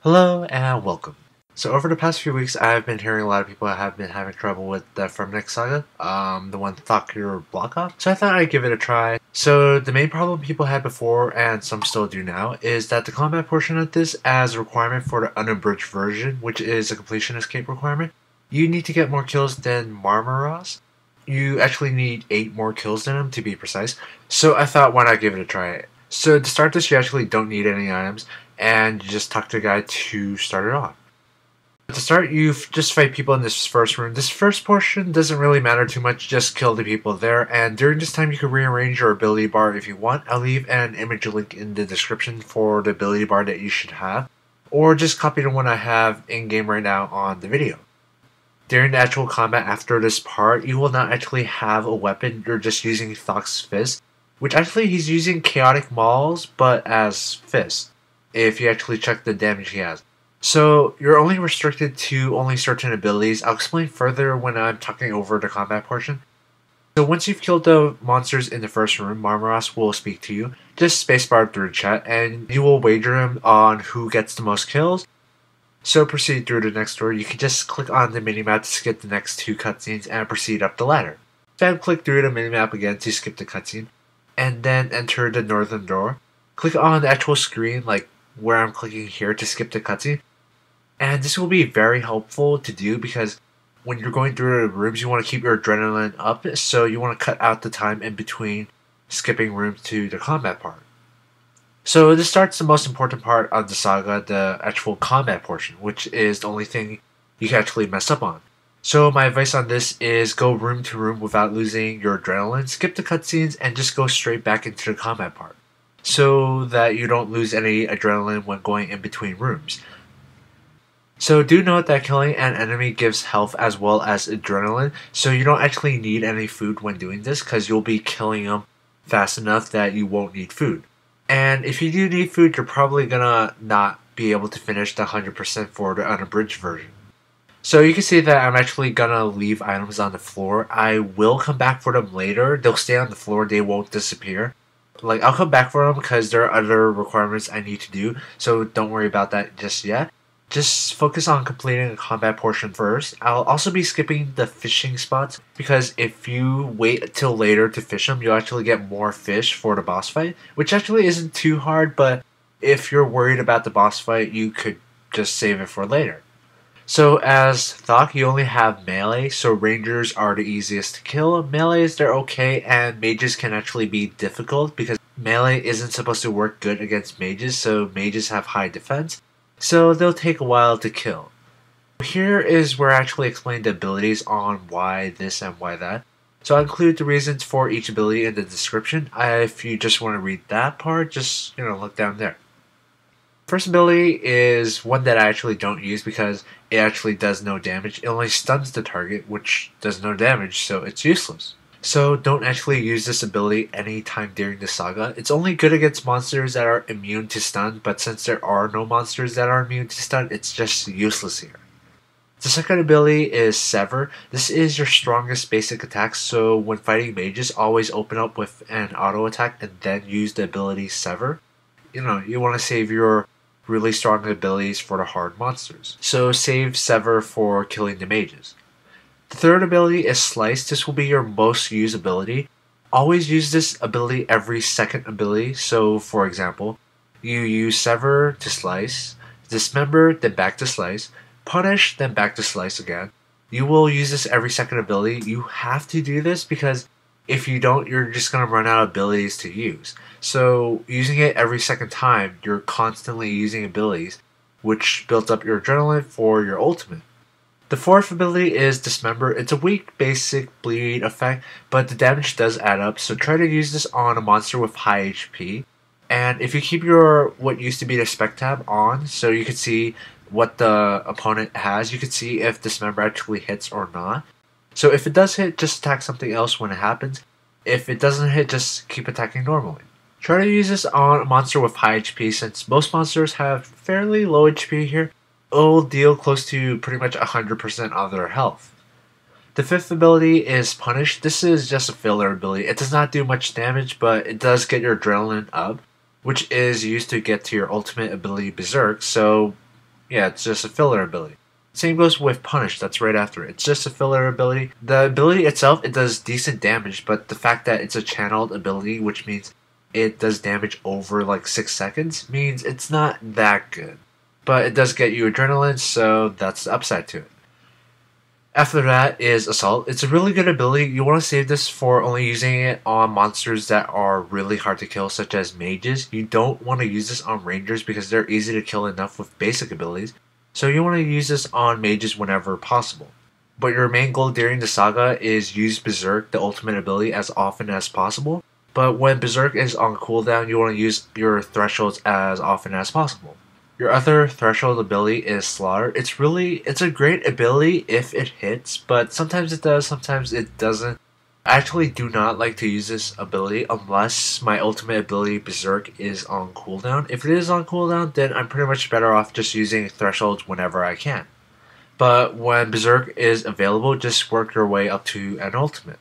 Hello and welcome. So over the past few weeks, I've been hearing a lot of people have been having trouble with the Fremennik Saga, the one Thok block off. So I thought I'd give it a try. So the main problem people had before, and some still do now, is that the combat portion of this as a requirement for the unabridged version, which is a completion escape requirement, you need to get more kills than Marmaras. You actually need 8 more kills than him to be precise. So I thought, why not give it a try? So to start this, you actually don't need any items, and you just talk to a guy to start it off. To start, you just fight people in this first room. This first portion doesn't really matter too much, just kill the people there, and during this time you can rearrange your ability bar if you want. I'll leave an image link in the description for the ability bar that you should have, or just copy the one I have in-game right now on the video. During the actual combat after this part, you will not actually have a weapon, you're just using Thok's fist, which actually he's using chaotic mauls, but as fists, if you actually check the damage he has. So you're only restricted to only certain abilities. I'll explain further when I'm talking over the combat portion. So once you've killed the monsters in the first room, Marmaras will speak to you. Just spacebar through the chat and you will wager him on who gets the most kills. So proceed through the next door. You can just click on the minimap to skip the next 2 cutscenes and proceed up the ladder. Then click through the minimap again to skip the cutscene, and then enter the northern door. Click on the actual screen, like where I'm clicking here, to skip the cutscene. And this will be very helpful to do because when you're going through the rooms, you want to keep your adrenaline up, so you want to cut out the time in between skipping rooms to the combat part. So this starts the most important part of the saga, the actual combat portion, which is the only thing you can actually mess up on. So my advice on this is go room to room without losing your adrenaline, skip the cutscenes, and just go straight back into the combat part, so that you don't lose any adrenaline when going in between rooms. So do note that killing an enemy gives health as well as adrenaline, so you don't actually need any food when doing this because you'll be killing them fast enough that you won't need food. And if you do need food, you're probably gonna not be able to finish the 100% for the unabridged version. So you can see that I'm actually gonna leave items on the floor. I will come back for them later. They'll stay on the floor, they won't disappear. Like, I'll come back for them because there are other requirements I need to do, so don't worry about that just yet. Just focus on completing the combat portion first. I'll also be skipping the fishing spots because if you wait till later to fish them, you'll actually get more fish for the boss fight, which actually isn't too hard, but if you're worried about the boss fight, you could just save it for later. So as Thok, you only have melee, so rangers are the easiest to kill. Melees, they're okay, and mages can actually be difficult because melee isn't supposed to work good against mages, so mages have high defense. So they'll take a while to kill. Here is where I actually explain the abilities on why this and why that. So I include the reasons for each ability in the description. If you just want to read that part, just look down there. First ability is one that I actually don't use because it actually does no damage. It only stuns the target, which does no damage, so it's useless. So don't actually use this ability anytime during the saga. It's only good against monsters that are immune to stun, but since there are no monsters that are immune to stun, it's just useless here. The second ability is Sever. This is your strongest basic attack, so when fighting mages, always open up with an auto attack and then use the ability Sever. You want to save your really strong abilities for the hard monsters. So save Sever for killing the mages. The third ability is Slice. This will be your most used ability. Always use this ability every second ability. So for example, you use Sever to slice, Dismember, then back to slice, Punish, then back to slice again. You will use this every second ability. You have to do this because if you don't, you're just going to run out of abilities to use. So using it every second time, you're constantly using abilities, which builds up your adrenaline for your ultimate. The fourth ability is Dismember. It's a weak basic bleed effect, but the damage does add up, so try to use this on a monster with high HP. And if you keep your what used to be the spec tab on, so you can see what the opponent has, you can see if Dismember actually hits or not. So if it does hit, just attack something else when it happens. If it doesn't hit, just keep attacking normally. Try to use this on a monster with high HP since most monsters have fairly low HP here. It'll deal close to pretty much 100% of their health. The fifth ability is Punish. This is just a filler ability. It does not do much damage, but it does get your adrenaline up, which is used to get to your ultimate ability Berserk, so Yeah, it's just a filler ability. Same goes with Punish, that's right after it. It's just a filler ability. The ability itself, it does decent damage, but the fact that it's a channeled ability, which means it does damage over like 6 seconds, means it's not that good. But it does get you adrenaline, so that's the upside to it. After that is Assault. It's a really good ability. You want to save this for only using it on monsters that are really hard to kill, such as mages. You don't want to use this on rangers because they're easy to kill enough with basic abilities. So you want to use this on mages whenever possible. But your main goal during the saga is use Berserk, the ultimate ability, as often as possible. But when Berserk is on cooldown, you want to use your thresholds as often as possible. Your other threshold ability is Slaughter. It's a great ability if it hits, but sometimes it does, sometimes it doesn't. I actually do not like to use this ability unless my ultimate ability Berserk is on cooldown. If it is on cooldown, then I'm pretty much better off just using thresholds whenever I can. But when Berserk is available, just work your way up to an ultimate.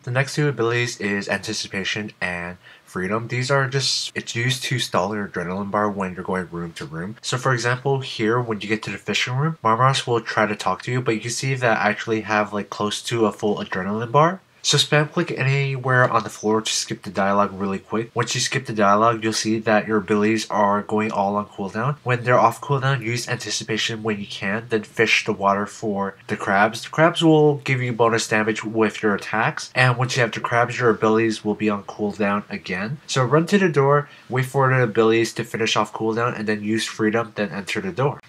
The next two abilities is Anticipation and Freedom. These are it's used to stall your adrenaline bar when you're going room to room. So for example, here when you get to the fishing room, Marmaros will try to talk to you, but you can see that I actually have like close to a full adrenaline bar. So spam click anywhere on the floor to skip the dialogue really quick. Once you skip the dialogue, you'll see that your abilities are going all on cooldown. When they're off cooldown, use Anticipation when you can, then fish the water for the crabs. The crabs will give you bonus damage with your attacks, and once you have the crabs, your abilities will be on cooldown again. So run to the door, wait for the abilities to finish off cooldown, and then use Freedom, then enter the door.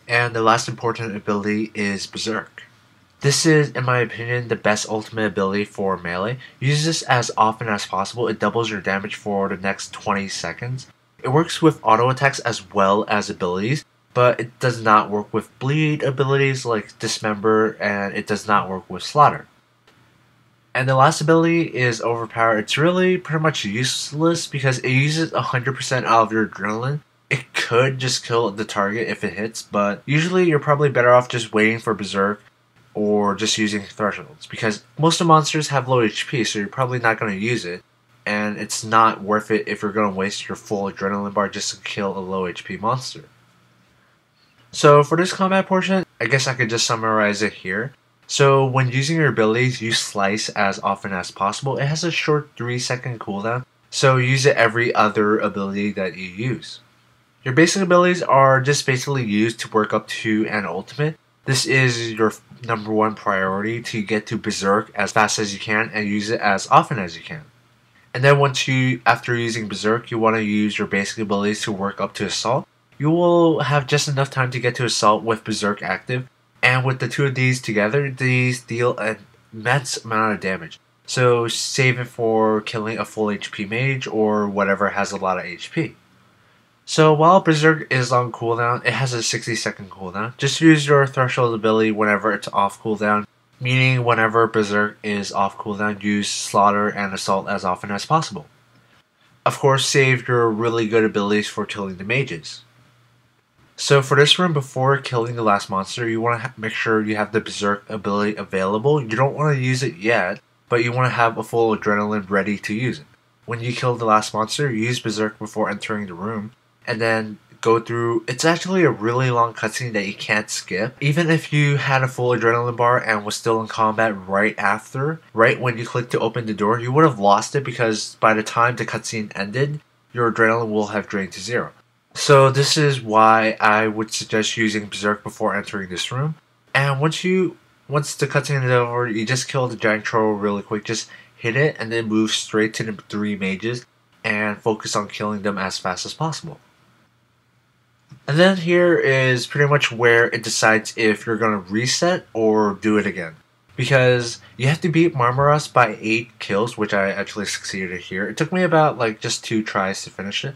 And the last important ability is Berserk. This is, in my opinion, the best ultimate ability for melee. Use this as often as possible. It doubles your damage for the next 20 seconds. It works with auto attacks as well as abilities, but it does not work with bleed abilities like Dismember, and it does not work with Slaughter. And the last ability is Overpower. It's really pretty much useless because it uses 100% of your adrenaline. It could just kill the target if it hits, but usually you're probably better off just waiting for Berserk or just using thresholds, because most of the monsters have low HP, so you're probably not going to use it, and it's not worth it if you're going to waste your full adrenaline bar just to kill a low HP monster. So for this combat portion, I guess I could just summarize it here. So when using your abilities, use Slice as often as possible. It has a short 3-second cooldown, so use it every other ability that you use. Your basic abilities are just basically used to work up to an ultimate. This is your #1 priority, to get to Berserk as fast as you can and use it as often as you can. And then after using Berserk, you want to use your basic abilities to work up to Assault. You will have just enough time to get to Assault with Berserk active, and with the two of these together, these deal an immense amount of damage. So save it for killing a full HP mage or whatever has a lot of HP. So while Berserk is on cooldown, it has a 60-second cooldown. Just use your threshold ability whenever it's off cooldown, meaning whenever Berserk is off cooldown, use Slaughter and Assault as often as possible. Of course, save your really good abilities for killing the mages. So for this room, before killing the last monster, you want to make sure you have the Berserk ability available. You don't want to use it yet, but you want to have a full adrenaline ready to use it. When you kill the last monster, use Berserk before entering the room, and then go through. It's actually a really long cutscene that you can't skip. Even if you had a full adrenaline bar and was still in combat right when you clicked to open the door, you would have lost it because by the time the cutscene ended, your adrenaline will have drained to 0. So this is why I would suggest using Berserk before entering this room. And once the cutscene is over, you just kill the giant troll really quick. Just hit it and then move straight to the 3 mages and focus on killing them as fast as possible. And then here is pretty much where it decides if you're going to reset or do it again. Because you have to beat Marmaros by 8 kills, which I actually succeeded here. It took me about just 2 tries to finish it.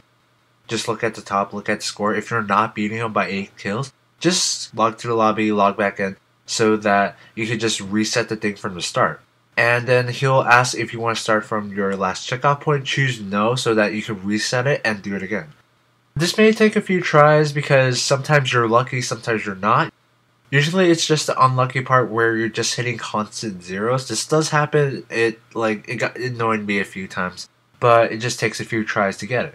Just look at the top, look at the score. If you're not beating him by 8 kills, just log to the lobby, log back in, so that you could just reset the thing from the start. And then he'll ask if you want to start from your last checkout point. Choose no so that you can reset it and do it again. This may take a few tries because sometimes you're lucky, sometimes you're not. Usually it's just the unlucky part where you're just hitting constant zeros. This does happen. It annoyed me a few times, but it just takes a few tries to get it.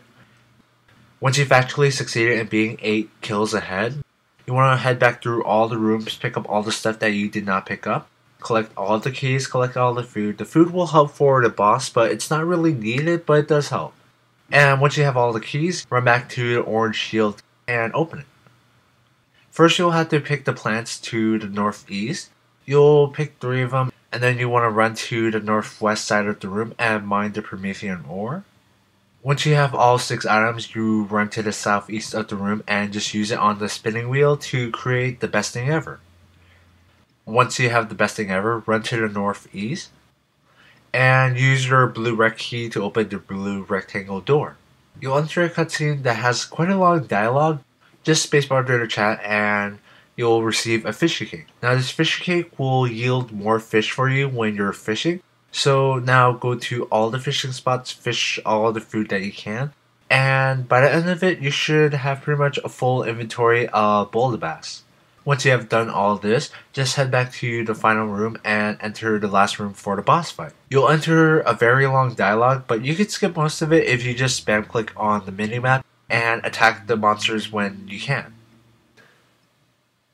Once you've actually succeeded in being 8 kills ahead, you want to head back through all the rooms, pick up all the stuff that you did not pick up, collect all the keys, collect all the food. The food will help for the boss, but it's not really needed, but it does help. And once you have all the keys, run back to the orange shield and open it. First, you'll have to pick the plants to the northeast. You'll pick 3 of them, and then you want to run to the northwest side of the room and mine the Promethean ore. Once you have all 6 items, you run to the southeast of the room and just use it on the spinning wheel to create the best thing ever. Once you have the best thing ever, run to the northeast and use your blue rec key to open the blue rectangle door. You'll enter a cutscene that has quite a long dialogue. Just spacebar through the chat and you'll receive a fishy cake. Now this fishy cake will yield more fish for you when you're fishing. So now go to all the fishing spots, fish all the food that you can, and by the end of it, you should have pretty much a full inventory of boulder bass. Once you have done all this, just head back to the final room and enter the last room for the boss fight. You'll enter a very long dialogue, but you can skip most of it if you just spam click on the minimap and attack the monsters when you can.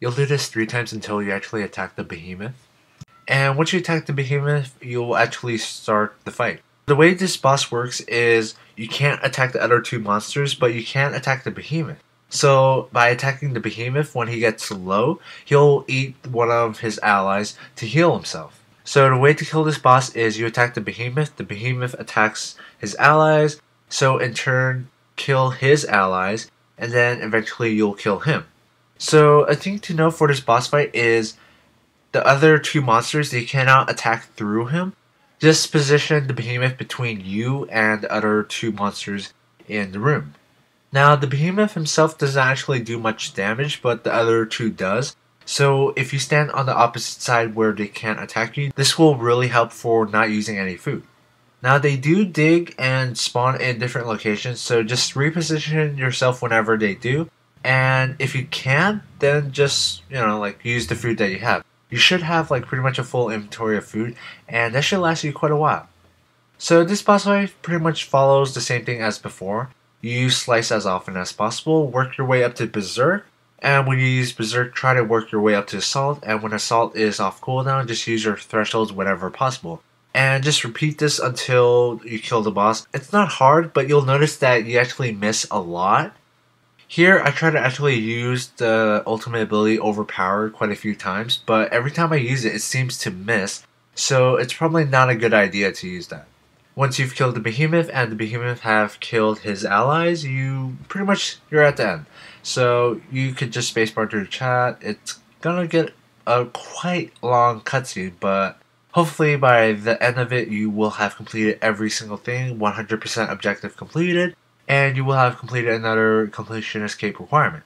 You'll do this 3 times until you actually attack the behemoth. And once you attack the behemoth, you'll actually start the fight. The way this boss works is you can't attack the other 2 monsters, but you can attack the behemoth. So by attacking the behemoth when he gets low, he'll eat one of his allies to heal himself. So the way to kill this boss is you attack the behemoth attacks his allies, so in turn kill his allies, and then eventually you'll kill him. So a thing to know for this boss fight is the other 2 monsters, they cannot attack through him. Just position the behemoth between you and the other 2 monsters in the room. Now the behemoth himself doesn't actually do much damage, but the other 2 does. So if you stand on the opposite side where they can't attack you, this will really help for not using any food. Now they do dig and spawn in different locations, so just reposition yourself whenever they do. And if you can't, then just, use the food that you have. You should have pretty much a full inventory of food, and that should last you quite a while. So this boss fight pretty much follows the same thing as before. You use Slice as often as possible, work your way up to Berserk, and when you use Berserk, try to work your way up to Assault, and when Assault is off cooldown, just use your thresholds whenever possible. And just repeat this until you kill the boss. It's not hard, but you'll notice that you actually miss a lot. Here, I try to actually use the ultimate ability Overpower quite a few times, but every time I use it, it seems to miss, so it's probably not a good idea to use that. Once you've killed the behemoth and the behemoth have killed his allies, you're at the end. So you could just spacebar through the chat. It's gonna get a quite long cutscene, but hopefully by the end of it, you will have completed every single thing, 100% objective completed, and you will have completed another completion escape requirement.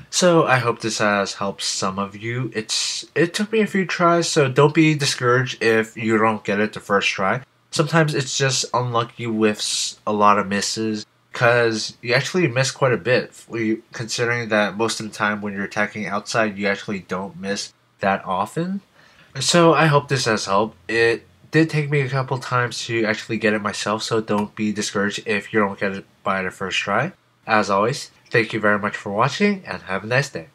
So I hope this has helped some of you. It took me a few tries, so don't be discouraged if you don't get it the first try. Sometimes it's just unlucky with a lot of misses, because you actually miss quite a bit, considering that most of the time when you're attacking outside, you actually don't miss that often. So I hope this has helped. It did take me a couple times to actually get it myself, so don't be discouraged if you don't get it by the first try. As always, thank you very much for watching, and have a nice day.